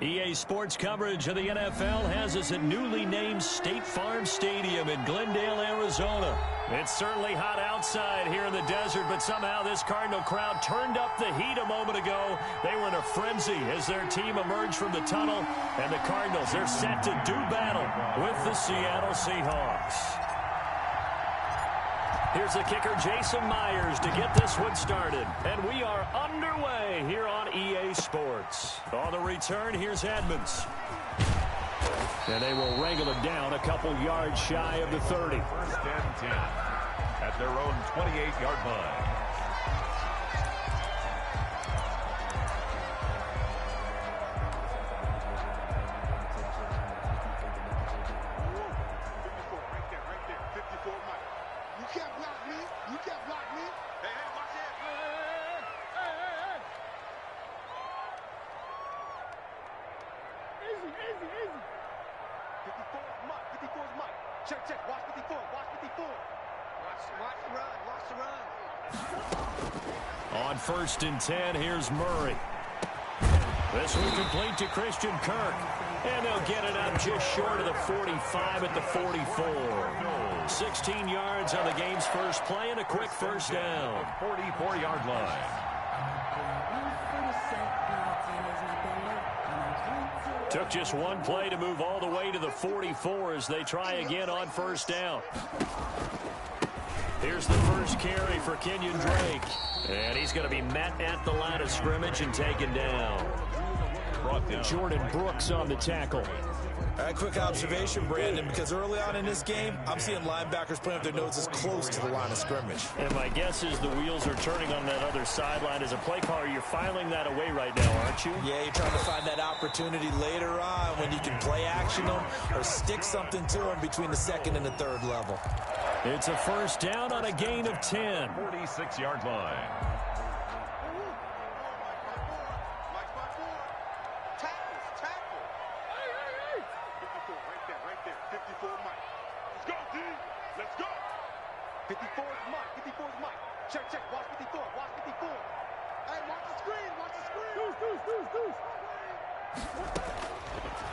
EA Sports coverage of the NFL has us at newly named State Farm Stadium in Glendale, Arizona. It's certainly hot outside here in the desert, but somehow this Cardinal crowd turned up the heat a moment ago. They were in a frenzy as their team emerged from the tunnel, and the Cardinals, they're set to do battle with the Seattle Seahawks. Here's the kicker, Jason Myers, to get this one started. And we are underway here on EA Sports. On the return, here's Edmonds. And they will wrangle it down a couple yards shy of the 30. First and 10 at their own 28-yard line. On first and 10, here's Murray. This one complete to Christian Kirk. And they'll get it up just short of the 45 at the 44. 16 yards on the game's first play and a quick first down. 44-yard line. Took just one play to move all the way to the 44 as they try again on first down. Here's the first carry for Kenyon Drake. And he's going to be met at the line of scrimmage and taken down. Jordan Brooks on the tackle. All right, quick observation, Brandon, because early on in this game, I'm seeing linebackers playing with their noses close to the line of scrimmage. And my guess is the wheels are turning on that other sideline. As a play caller, you're filing that away right now, aren't you? Yeah, you're trying to find that opportunity later on when you can play action them or stick something to them between the second and the third level. It's a first down on a gain of 10. 46-yard line.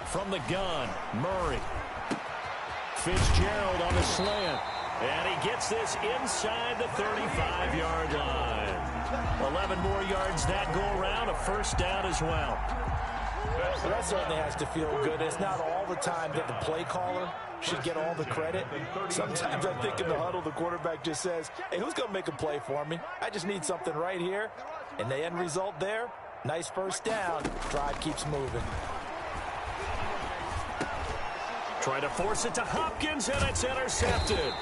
From the gun, Murray. Fitzgerald on the slant. And he gets this inside the 35-yard line. 11 more yards that go around, a first down as well. So that certainly has to feel good. It's not all the time that the play caller should get all the credit. Sometimes I think in the huddle, the quarterback just says, hey, who's going to make a play for me? I just need something right here. And the end result there, nice first down. Drive keeps moving. Trying to force it to Hopkins, and it's intercepted.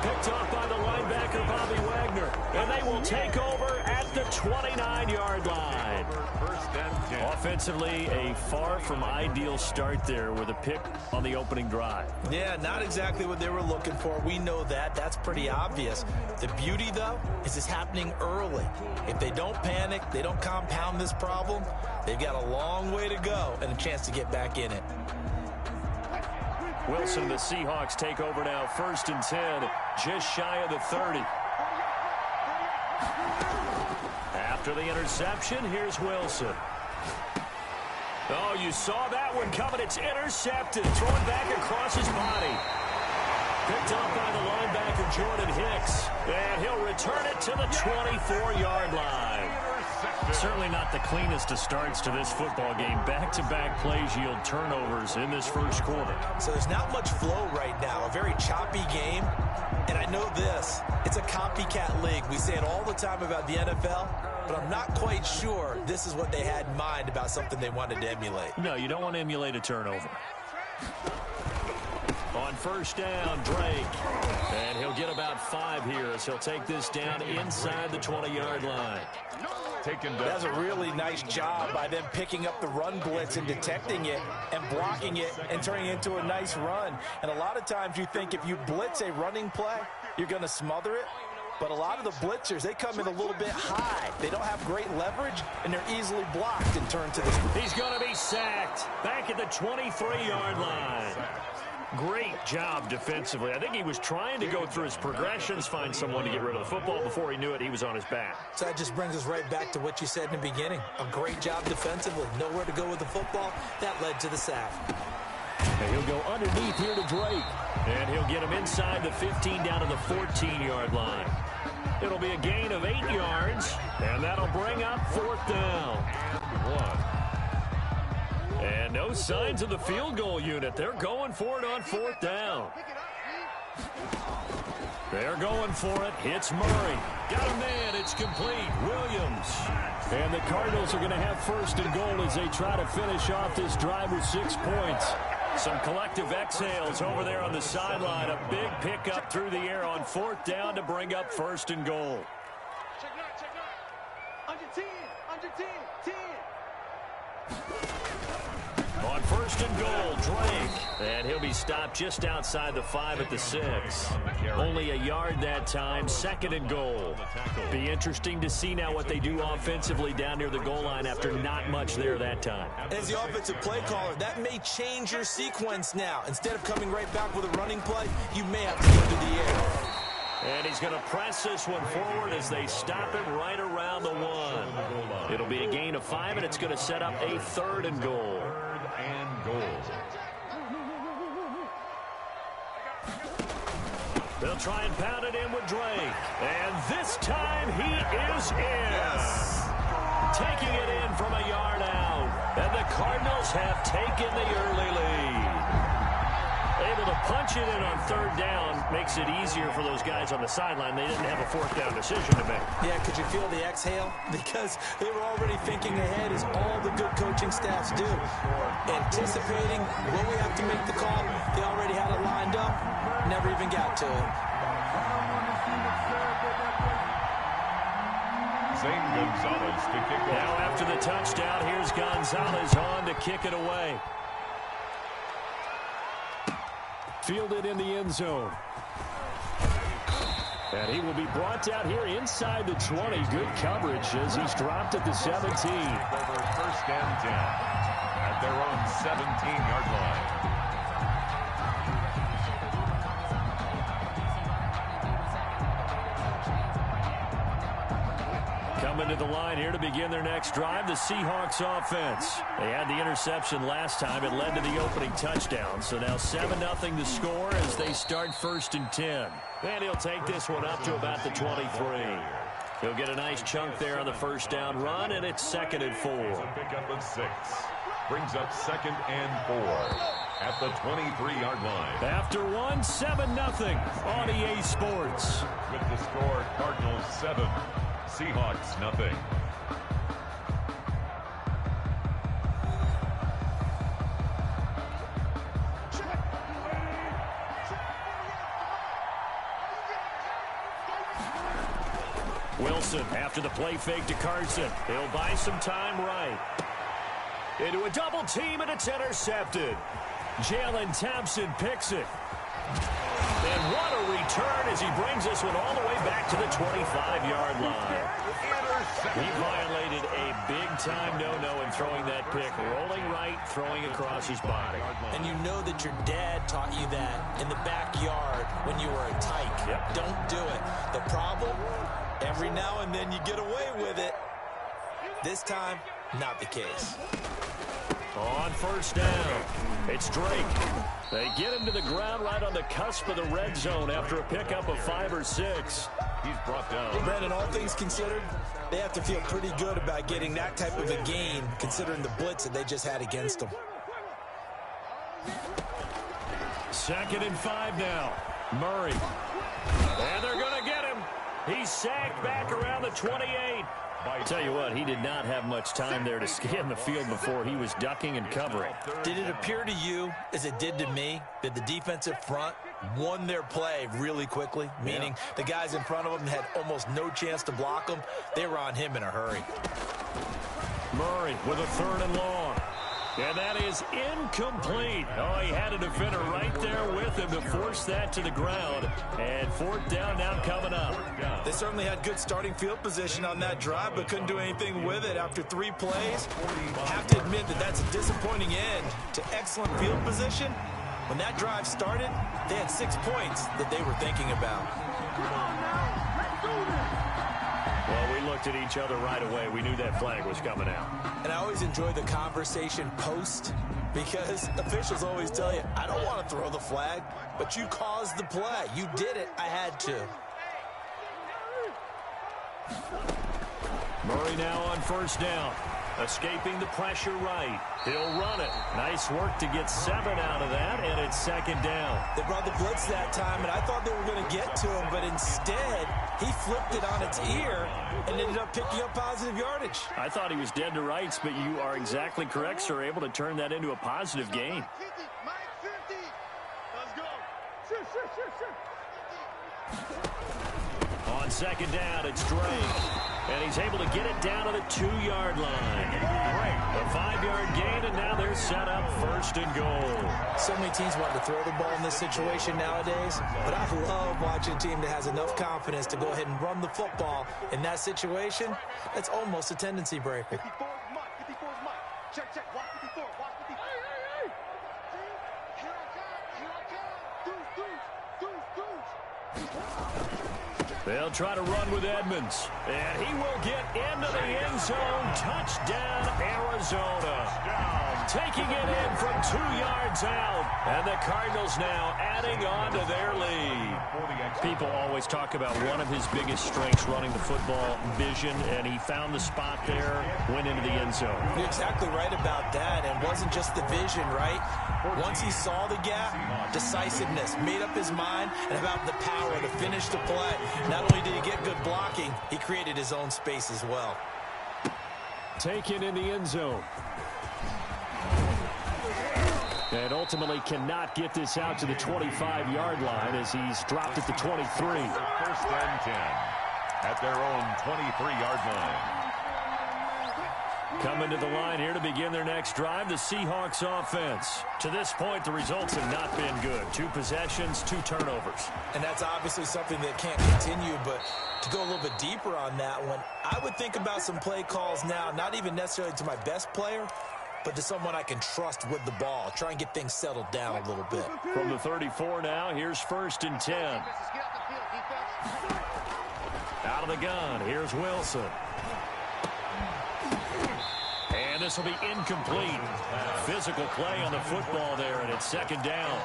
Picked off by the linebacker, Bobby Wagner. And they will take over at the 29-yard line. Offensively, a far from ideal start there with a pick on the opening drive. Yeah, not exactly what they were looking for. We know that. That's pretty obvious. The beauty, though, is it's happening early. If they don't panic, they don't compound this problem, they've got a long way to go and a chance to get back in it. Wilson, the Seahawks take over now, first and 10, just shy of the 30. After the interception, here's Wilson. Oh, you saw that one coming. It's intercepted, thrown back across his body. Picked up by the linebacker, Jordan Hicks. And he'll return it to the 24-yard line. Certainly not the cleanest of starts to this football game. Back-to-back plays yield turnovers in this first quarter. So there's not much flow right now. A very choppy game. And I know this. It's a copycat league. We say it all the time about the NFL, but I'm not quite sure this is what they had in mind about something they wanted to emulate. No, you don't want to emulate a turnover. On first down, Drake. And he'll get about 5 here as he'll take this down inside the 20-yard line. That's a really nice job by them picking up the run blitz and detecting it and blocking it and turning it into a nice run. And a lot of times you think if you blitz a running play, you're going to smother it. But a lot of the blitzers, they come in a little bit high. They don't have great leverage, and they're easily blocked and turned to this. He's going to be sacked back at the 23-yard line. Great job defensively. I think he was trying to go through his progressions, find someone to get rid of the football. Before he knew it, he was on his back. So that just brings us right back to what you said in the beginning. A great job defensively. Nowhere to go with the football. That led to the sack. And he'll go underneath here to Drake. And he'll get him inside the 15 down to the 14-yard line. It'll be a gain of 8 yards, and that'll bring up 4th down. And no signs of the field goal unit. They're going for it on 4th down. They're going for it. It's Murray. Got a man. It's complete. Williams. And the Cardinals are going to have 1st and goal as they try to finish off this drive with 6 points. Some collective exhales over there on the sideline. A big pickup through the air on 4th down to bring up 1st and goal. Check now. Under 10. Under 10. 10. On 1st and goal, Drake. And he'll be stopped just outside the 5 at the 6. Only a yard that time. 2nd and goal. Be interesting to see now what they do offensively down near the goal line after not much there that time. As the offensive play caller, that may change your sequence now. Instead of coming right back with a running play, you may have to go to the air. And he's going to press this one forward as they stop him right around the 1. It'll be a gain of 5, and it's going to set up a 3rd and goal. They'll try and pound it in with Drake. And this time he is in. Yes. Taking it in from a yard out. And the Cardinals have taken the early lead. Able to punch it in on 3rd down makes it easier for those guys on the sideline. They didn't have a 4th down decision to make. Yeah, could you feel the exhale? Because they were already thinking ahead, as all the good coaching staffs do. Anticipating when we have to make the call. They already had it lined up. Never even got to it. Zane Gonzalez to kick off. Now after the touchdown, here's Gonzalez on to kick it away. Fielded in the end zone. And he will be brought down here inside the 20. Good coverage as he's dropped at the 17. Over 1st and 10 at their own 17-yard line. Coming to the line here to begin their next drive, the Seahawks offense. They had the interception last time. It led to the opening touchdown. So now 7-0 to score as they start 1st and 10. And he'll take this one up to about the 23. He'll get a nice chunk there on the 1st down run, and it's 2nd and 4. A pickup of 6. Brings up 2nd and 4 at the 23-yard line. After 1, 7-0 on EA Sports. With the score, Cardinals 7. Seahawks, nothing. Wilson after the play fake to Carson. He'll buy some time right. Into a double team, and it's intercepted. Jalen Thompson picks it. And what a return as he brings this one all the way back to the 25-yard line. He violated a big-time no-no in throwing that pick. Rolling right, throwing across his body. And you know that your dad taught you that in the backyard when you were a tyke. Yep. Don't do it. The problem, every now and then you get away with it. This time, not the case. On 1st down, it's Drake. They get him to the ground right on the cusp of the red zone after a pickup of 5 or 6. He's brought down. Brandon, all things considered, they have to feel pretty good about getting that type of a gain, considering the blitz that they just had against them. 2nd and 5 now. Murray. And they're going to get him. He's sacked back around the 28. I tell you what, he did not have much time there to scan the field before he was ducking and covering. Did it appear to you, as it did to me, that the defensive front won their play really quickly? Meaning the guys in front of them had almost no chance to block them. They were on him in a hurry. Murray with a 3rd and long. And that is incomplete. Oh, he had a defender right there with him to force that to the ground. And 4th down now coming up. They certainly had good starting field position on that drive, but couldn't do anything with it after 3 plays. Have to admit that that's a disappointing end to excellent field position When that drive started, they had 6 points that they were thinking about. Come on now. Let's do this. Well, we looked at each other right away. We knew that flag was coming out. And I always enjoy the conversation post because officials always tell you, I don't want to throw the flag, but you caused the play. You did it. I had to. Murray now on first down. Escaping the pressure right. He'll run it. Nice work to get 7 out of that, and it's second down. They brought the blitz that time, and I thought they were going to get to him, but instead, he flipped it on its ear and ended up picking up positive yardage. I thought he was dead to rights, but you are exactly correct, sir. Able to turn that into a positive gain. Mike 50. Let's go. Shoot. On second down, it's Drake. And he's able to get it down to the 2-yard line. A 5-yard gain, and now they're set up first and goal. So many teams want to throw the ball in this situation nowadays, but I love watching a team that has enough confidence to go ahead and run the football in that situation. That's almost a tendency breaker. 54 is Mike. 54 is Mike. Check. Watch 54. Watch 54. Hey. Here I come. Deuce. They'll try to run with Edmonds. And he will get into the end zone. Touchdown, Arizona. Taking it in from 2 yards out. And the Cardinals now adding on to their lead. People always talk about one of his biggest strengths running the football, vision, and he found the spot there, went into the end zone. You're exactly right about that, and it wasn't just the vision, right? Once he saw the gap, decisiveness, made up his mind, and about the power to finish the play. Not only did he get good blocking, he created his own space as well. Taken in the end zone. And ultimately cannot get this out to the 25-yard line as he's dropped at the 23. First and 10 at their own 23-yard line. Coming to the line here to begin their next drive, the Seahawks offense. To this point, the results have not been good. 2 possessions, 2 turnovers. And that's obviously something that can't continue, but to go a little bit deeper on that one, I would think about some play calls now, not even necessarily to my best player, but to someone I can trust with the ball. Try and get things settled down a little bit. From the 34 now, here's first and 10. Out of the gun, here's Wilson. And this will be incomplete. Physical play on the football there, and it's second down.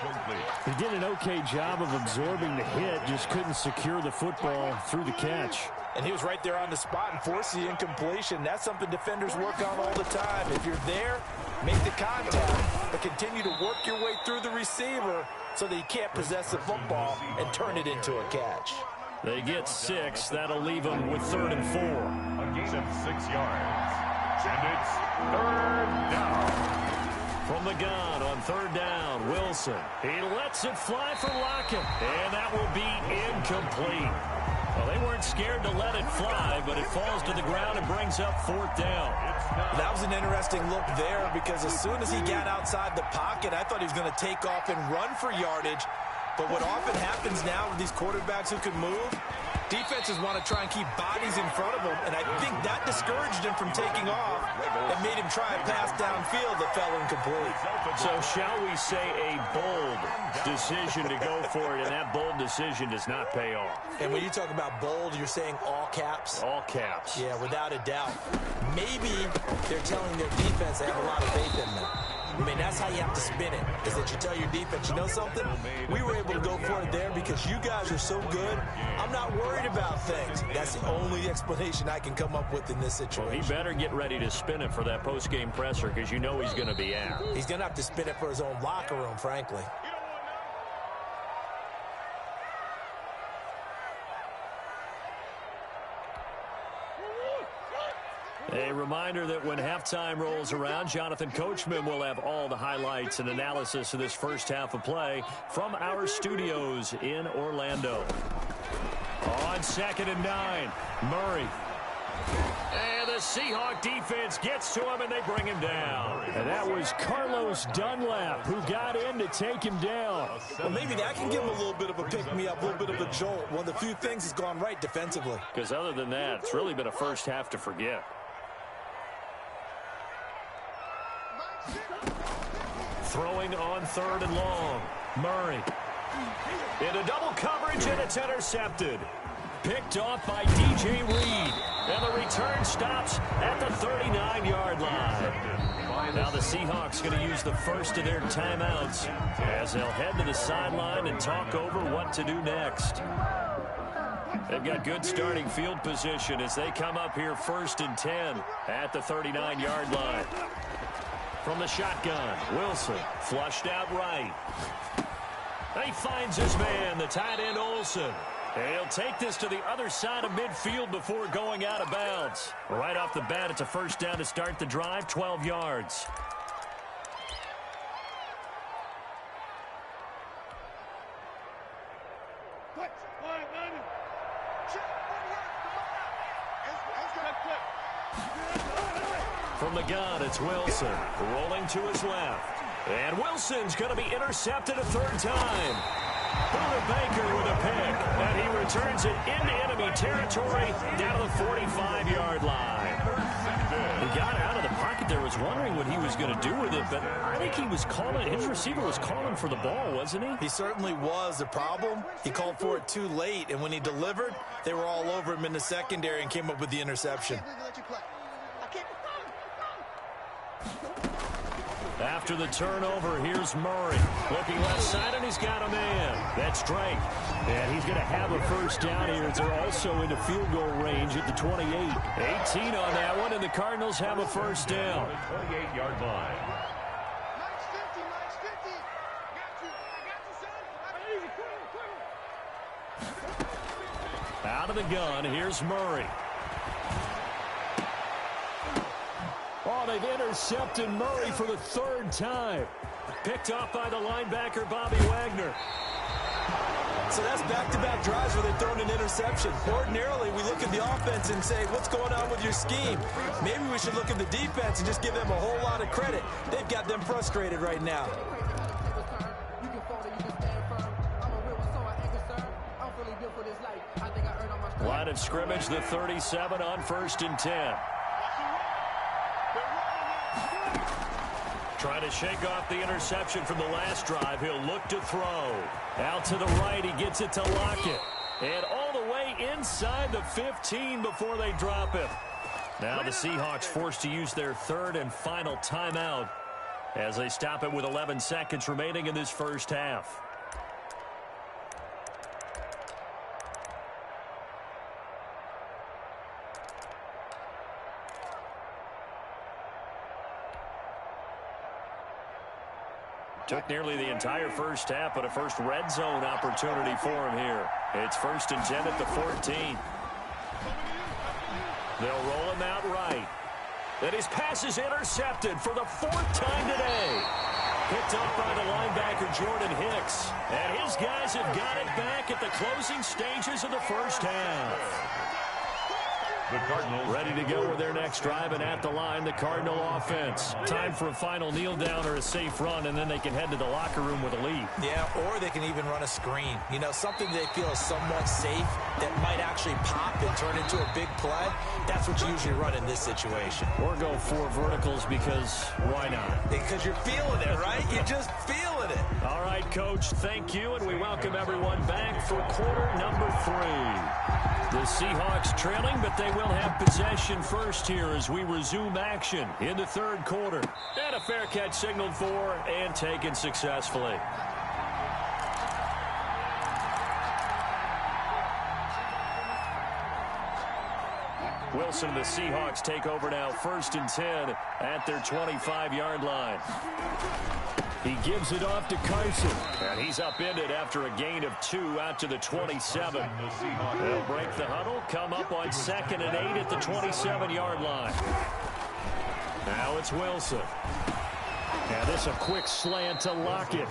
He did an okay job of absorbing the hit, just couldn't secure the football through the catch. And he was right there on the spot and forced the incompletion. That's something defenders work on all the time. If you're there, make the contact, but continue to work your way through the receiver so that he can't possess the football and turn it into a catch. They get 6. That'll leave them with 3rd and 4. A gain of 6 yards. And it's 3rd down. From the gun on 3rd down, Wilson. He lets it fly for Lockett, and that will be incomplete. Well, they weren't scared to let it fly, but it falls to the ground and brings up 4th down. That was an interesting look there because as soon as he got outside the pocket, I thought he was going to take off and run for yardage. But what often happens now with these quarterbacks who can move, defenses want to try and keep bodies in front of them, and I think that discouraged him from taking off and made him try a pass downfield that fell incomplete. So shall we say a bold decision to go for it, and that bold decision does not pay off. And when you talk about bold, you're saying all caps? All caps. Yeah, without a doubt. Maybe they're telling their defense they have a lot of faith in them. I mean, that's how you have to spin it, is that you tell your defense, you know something? We were able to go for it there because you guys are so good. I'm not worried about things. That's the only explanation I can come up with in this situation. Well, he better get ready to spin it for that post-game presser because you know he's going to be out. He's going to have to spin it for his own locker room, frankly. A reminder that when halftime rolls around, Jonathan Coachman will have all the highlights and analysis of this first half of play from our studios in Orlando. On 2nd and 9, Murray. And the Seahawk defense gets to him, and they bring him down. And that was Carlos Dunlap who got in to take him down. Well, maybe that can give him a little bit of a pick-me-up, a little bit of a jolt. One of the few things that's gone right defensively. Because other than that, it's really been a first half to forget. Throwing on 3rd and long. Murray. Into double coverage, and it's intercepted. Picked off by DJ Reed. And the return stops at the 39-yard line. Now the Seahawks going to use the first of their timeouts as they'll head to the sideline and talk over what to do next. They've got good starting field position as they come up here 1st and 10 at the 39-yard line. From the shotgun, Wilson flushed out right. He finds his man, the tight end Olsen. And he'll take this to the other side of midfield before going out of bounds. Right off the bat, it's a first down to start the drive, 12 yards. From the gun, it's Wilson rolling to his left. And Wilson's going to be intercepted a 3rd time. Buda Baker with a pick, and he returns it into enemy territory down to the 45-yard line. He got out of the pocket there, was wondering what he was going to do with it, but I think he was calling, his receiver was calling for the ball, wasn't he? He certainly was. The problem, he called for it too late, and when he delivered, they were all over him in the secondary and came up with the interception. After the turnover, here's Murray. Looking left side, and he's got a man. That's Drake. And he's going to have a first down here as they're also into field goal range at the 28. 18 on that one, and the Cardinals have a first down. 28-yard line. Out of the gun, here's Murray. Oh, they've intercepted Murray for the 3rd time. Picked off by the linebacker, Bobby Wagner. So that's back-to-back drives where they're throwing an interception. Ordinarily, we look at the offense and say, what's going on with your scheme? Maybe we should look at the defense and just give them a whole lot of credit. They've got them frustrated right now. Line of scrimmage, the 37 on 1st and 10. Trying to shake off the interception from the last drive. He'll look to throw. Out to the right, he gets it to Lockett. And all the way inside the 15 before they drop it. Now the Seahawks forced to use their 3rd and final timeout as they stop it with 11 seconds remaining in this first half. Took nearly the entire first half, but a first red zone opportunity for him here. It's 1st and 10 at the 14. They'll roll him out right. And his pass is intercepted for the 4th time today. Picked off by the linebacker, Jordan Hicks. And his guys have got it back at the closing stages of the first half. The Cardinals ready to go with their next drive, and at the line, the Cardinal offense. Time for a final kneel down or a safe run, and then they can head to the locker room with a lead. Yeah, or they can even run a screen. You know, something they feel is somewhat safe that might actually pop and turn into a big play. That's what you usually run in this situation. Or go 4 verticals because why not? Because you're feeling it, right? You're just feeling it. All right, Coach, thank you, and we welcome everyone back for quarter number 3. The Seahawks trailing, but they will have possession first here as we resume action in the 3rd quarter. And a fair catch signaled for and taken successfully. Wilson and the Seahawks take over now 1st and 10 at their 25-yard line. He gives it off to Carson. And he's upended after a gain of 2 out to the 27. They'll break the huddle, come up on 2nd and 8 at the 27-yard line. Now it's Wilson. And this a quick slant to Lockett.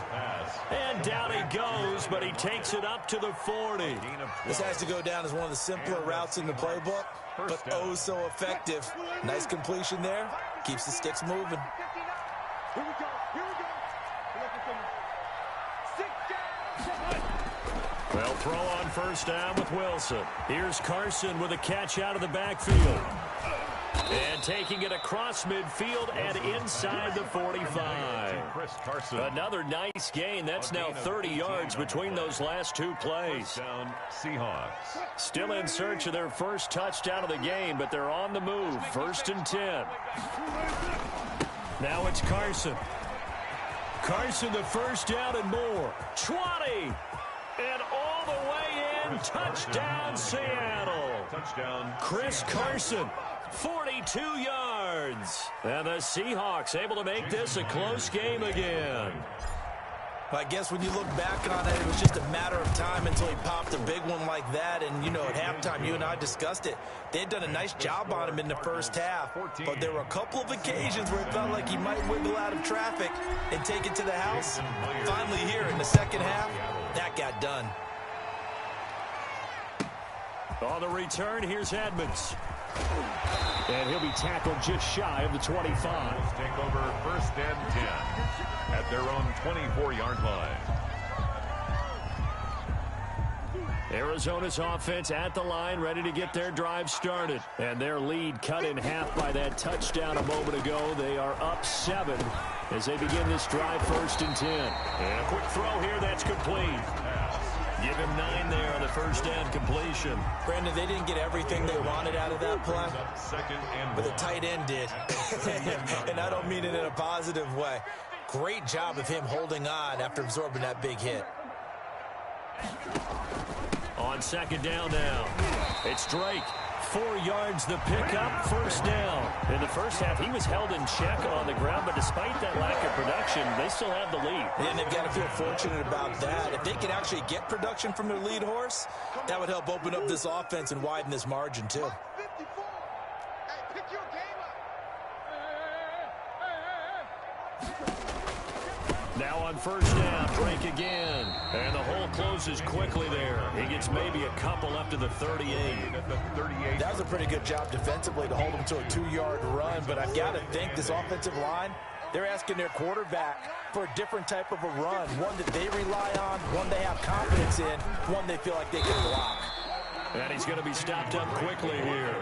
And down he goes, but he takes it up to the 40. This has to go down as one of the simpler routes in the playbook, but oh so effective. Nice completion there. Keeps the sticks moving. Here we go. They'll throw on 1st down with Wilson. Here's Carson with a catch out of the backfield. And taking it across midfield and inside the 45. Another nice gain. That's now 30 yards between those last two plays. Down Seahawks. Still in search of their first touchdown of the game, but they're on the move. 1st and 10. Now it's Carson. Carson, the first down and more. 20. And all the way in. Touchdown, Seattle. Touchdown. Chris Carson, 42 yards. And the Seahawks able to make this a close game again. I guess when you look back on it, it was just a matter of time until he popped a big one like that. And, you know, at halftime, you and I discussed it. They had done a nice job on him in the first half. But there were a couple of occasions where it felt like he might wiggle out of traffic and take it to the house. Finally here in the second half, that got done. On the return, here's Edmonds. And he'll be tackled just shy of the 25. Take over 1st and 10 at their own 24-yard line. Arizona's offense at the line, ready to get their drive started. And their lead cut in half by that touchdown a moment ago. They are up 7 as they begin this drive 1st and 10. And a quick throw here that's complete. Give him 9 there on the first down completion. Brandon, they didn't get everything they wanted out of that play, but the tight end did. And I don't mean it in a positive way. Great job of him holding on after absorbing that big hit. On 2nd down now, it's Drake. 4 yards the pickup, 1st down. In the first half, he was held in check on the ground, but despite that lack of production, they still have the lead. And they've got to feel fortunate about that. If they could actually get production from their lead horse, that would help open up this offense and widen this margin, too. Now on 1st down, Drake again. And the hole closes quickly there. He gets maybe a couple up to the 38. That was a pretty good job defensively to hold him to a 2-yard run, but I've got to think this offensive line, they're asking their quarterback for a different type of a run, one that they rely on, one they have confidence in, one they feel like they can block. And he's going to be stopped up quickly here.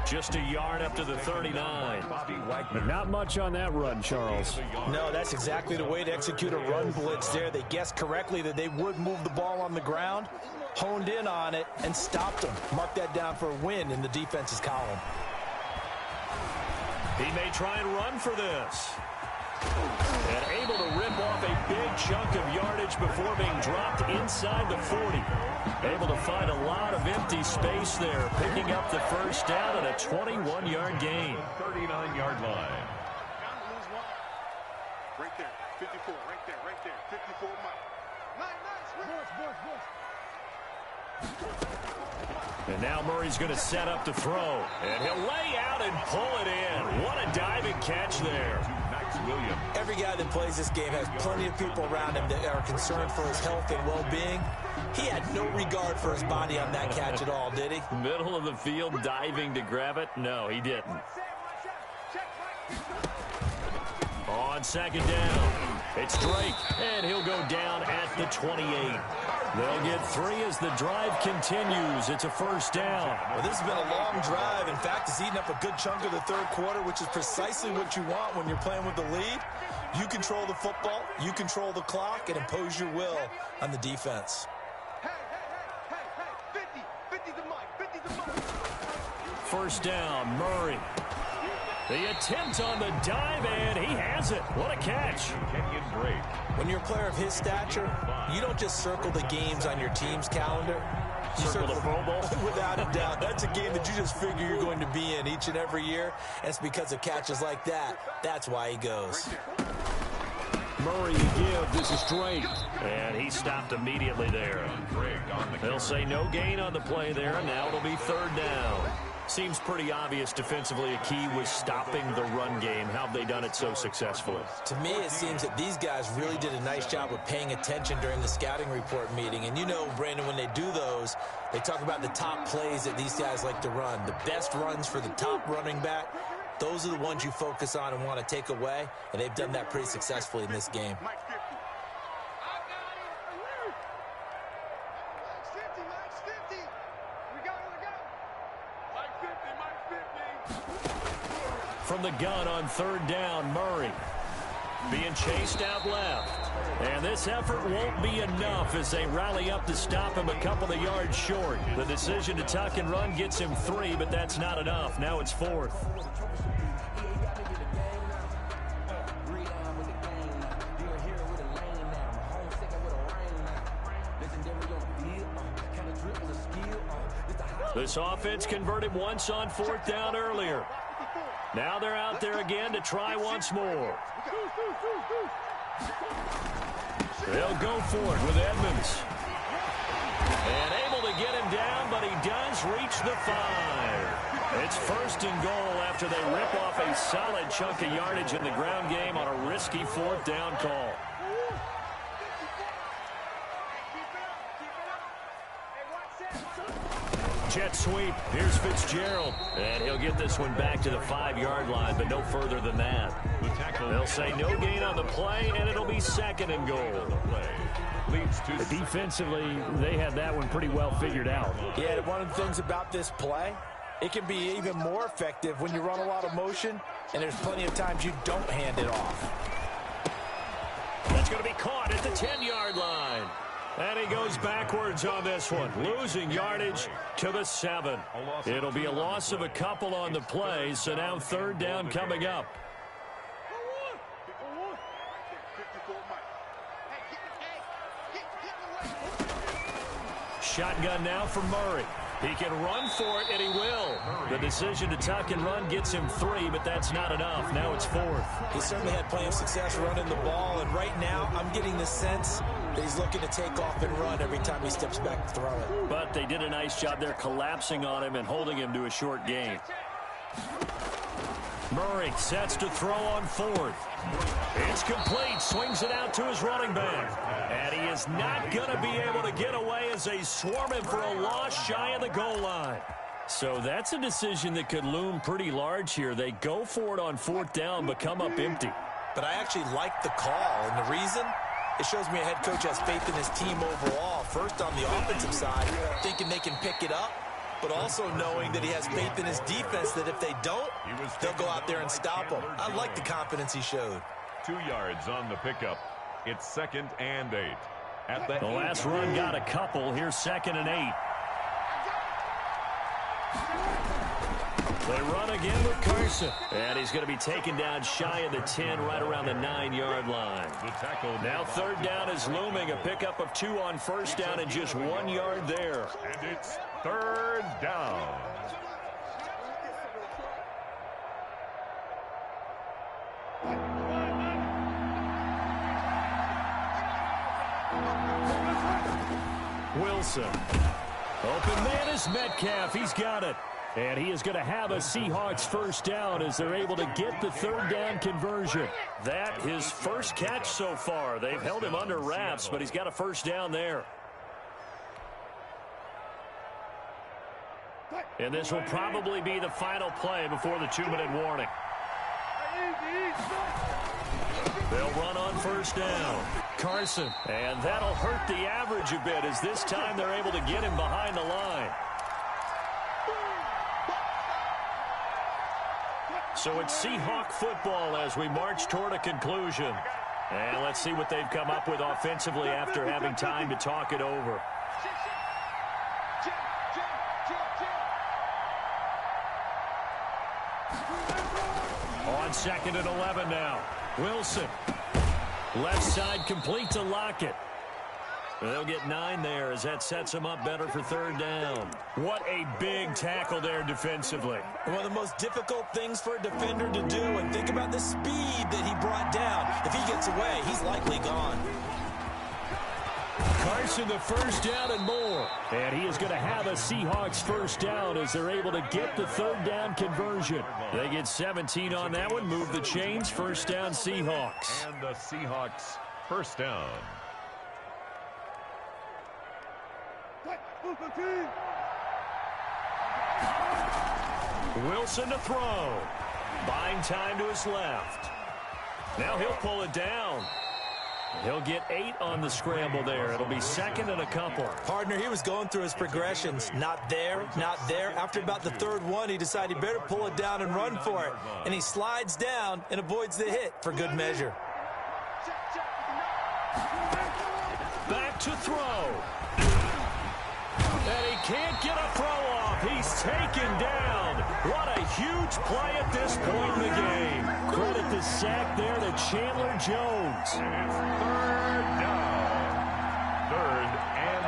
Just a yard up to the 39. Not much on that run, Charles. No, that's exactly the way to execute a run blitz there. They guessed correctly that they would move the ball on the ground, honed in on it, and stopped them. Mark that down for a win in the defense's column. He may try and run for this. And able to rip off a big chunk of yardage before being dropped inside the 40. Able to find a lot of empty space there, picking up the first down and a 21-yard gain. 39-yard line. Right there, 54, right there, 54 miles. And now Murray's going to set up to throw. And he'll lay out and pull it in. What a diving catch there. Every guy that plays this game has plenty of people around him that are concerned for his health and well-being. He had no regard for his body on that catch at all, did he? Middle of the field diving to grab it? No, he didn't. On 2nd down, it's Drake, and he'll go down at the 28. They'll get 3 as the drive continues. It's a first down. Well, this has been a long drive. In fact, it's eaten up a good chunk of the third quarter, which is precisely what you want when you're playing with the lead. You control the football, you control the clock, and impose your will on the defense. Hey, 50 the mic, 50 the mic. First down, Murray. The attempt on the dive, and he has it. What a catch. When you're a player of his stature, you don't just circle the games on your team's calendar. You circle the Pro Bowl? Without a doubt. That's a game that you just figure you're going to be in each and every year. And it's because of catches like that. That's why he goes. Murray to give. This is Drake. And he stopped immediately there. They'll say no gain on the play there, and now it'll be 3rd down. Seems pretty obvious defensively a key was stopping the run game. How have they done it so successfully? To me, it seems that these guys really did a nice job of paying attention during the scouting report meeting. And you know, Brandon, when they do those, they talk about the top plays that these guys like to run. The best runs for the top running back, those are the ones you focus on and want to take away. And they've done that pretty successfully in this game. from the gun on third down. Murray being chased out left. And this effort won't be enough as they rally up to stop him a couple of yards short. The decision to tuck and run gets him 3, but that's not enough. Now it's 4th. This offense converted once on 4th down earlier. Now they're out there again to try once more. They'll go for it with Edmonds. And able to get him down, but he does reach the 5. It's 1st and goal after they rip off a solid chunk of yardage in the ground game on a risky 4th down call. Jet sweep. Here's Fitzgerald. And he'll get this one back to the 5-yard line, but no further than that. They'll say no gain on the play, and it'll be 2nd and goal. Defensively, they had that one pretty well figured out. Yeah, one of the things about this play, it can be even more effective when you run a lot of motion, and there's plenty of times you don't hand it off. That's going to be caught at the 10-yard line. And he goes backwards on this one, losing yardage to the 7. It'll be a loss of a couple on the play, so now 3rd down coming up. Shotgun now for Murray. He can run for it, and he will. The decision to tuck and run gets him 3, but that's not enough. Now it's 4th. He certainly had plenty of success running the ball, and right now I'm getting the sense that he's looking to take off and run every time he steps back to throw it. But they did a nice job there collapsing on him and holding him to a short gain. Murray sets to throw on 4th. It's complete. Swings it out to his running back. And he is not going to be able to get away as they swarm him for a loss shy of the goal line. So that's a decision that could loom pretty large here. They go for it on 4th down, but come up empty. But I actually like the call, and the reason? It shows me a head coach has faith in his team overall. First on the offensive side, thinking they can pick it up, but also knowing that he has faith in his defense that if they don't, they'll go out there and stop them. I like the confidence he showed. 2 yards on the pickup. It's 2nd and 8. At the last run got a couple. Here's 2nd and 8. They run again with Carson. And he's going to be taken down shy of the 10, right around the 9-yard line. Now 3rd down is looming. A pickup of 2 on 1st down and just 1 yard there. And it's 3rd down. Wilson. Open man is Metcalf. He's got it. And he is going to have a Seahawks 1st down as they're able to get the 3rd down conversion. That his first catch so far. They've held him under wraps, but he's got a 1st down there. And this will probably be the final play before the 2-minute warning. They'll run on 1st down. Carson. And that'll hurt the average a bit as this time they're able to get him behind the line. So it's Seahawk football as we march toward a conclusion. And let's see what they've come up with offensively after having time to talk it over. On 2nd and 11 now. Wilson. Left side complete to Lockett. They'll get 9 there as that sets them up better for 3rd down. What a big tackle there defensively. One of the most difficult things for a defender to do, and think about the speed that he brought down. If he gets away, he's likely gone. Carson the 1st down and more. And he is going to have a Seahawks 1st down as they're able to get the 3rd down conversion. They get 17 on that one, move the chains, 1st down Seahawks. And the Seahawks 1st down. Wilson to throw. Buying time to his left. Now he'll pull it down. He'll get 8 on the scramble there. It'll be second and a couple. Partner, he was going through his progressions. Not there, not there. After about the third one, he decided he better pull it down and run for it. And he slides down and avoids the hit for good measure. Back to throw. And he can't get a throw off. He's taken down. What a huge play at this point in the game. Credit the sack there to Chandler Jones. And it's third down. Third and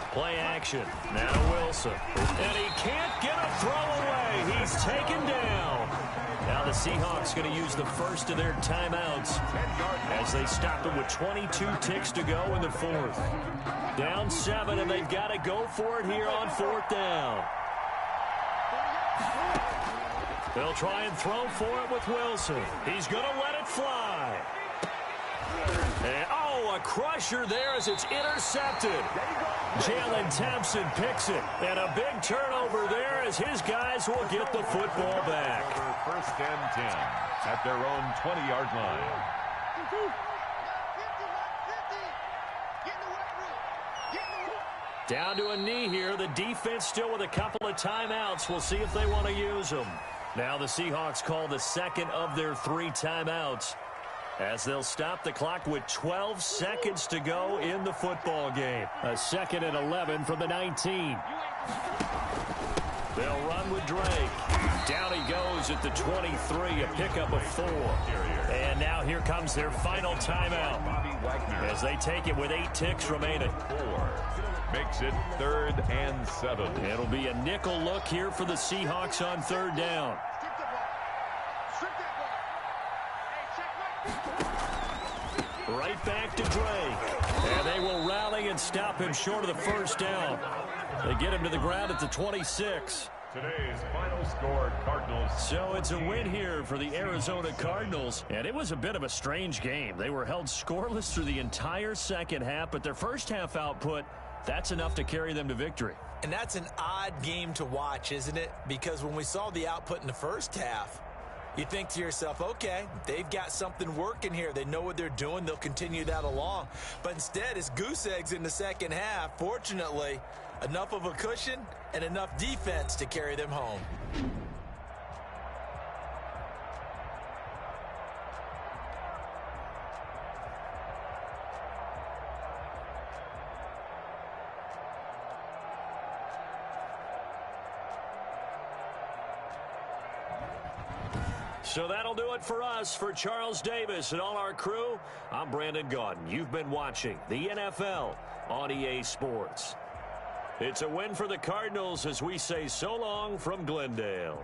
12. Play action. Now Wilson. And he can't get a throw away. He's taken down. Now the Seahawks going to use the first of their timeouts as they stop it with 22 ticks to go in the fourth. Down 7, and they've got to go for it here on fourth down. They'll try and throw for it with Wilson. He's going to let it fly. And, a crusher there as it's intercepted. Jalen Thompson picks it. And a big turnover there as his guys will get the football back. First and 10 at their own 20-yard line. Down to a knee here. The defense still with a couple of timeouts. We'll see if they want to use them. Now the Seahawks call the second of their 3 timeouts, as they'll stop the clock with 12 seconds to go in the football game. A 2nd and 11 from the 19. They'll run with Drake. Down he goes at the 23, a pickup of 4. And now here comes their final timeout as they take it with 8 ticks remaining. 4 makes it third and 7. It'll be a nickel look here for the Seahawks on third down. Right back to Drake. And they will rally and stop him short of the first down. They get him to the ground at the 26. Today's final score, Cardinals. So it's a win here for the Arizona Cardinals. And it was a bit of a strange game. They were held scoreless through the entire second half, but their first half output, that's enough to carry them to victory. And that's an odd game to watch, isn't it? Because when we saw the output in the first half, you think to yourself, okay, they've got something working here. They know what they're doing. They'll continue that along. But instead, it's goose eggs in the second half. Fortunately, enough of a cushion and enough defense to carry them home. So that'll do it for us. For Charles Davis and all our crew, I'm Brandon Gaudin. You've been watching the NFL on EA Sports. It's a win for the Cardinals as we say so long from Glendale.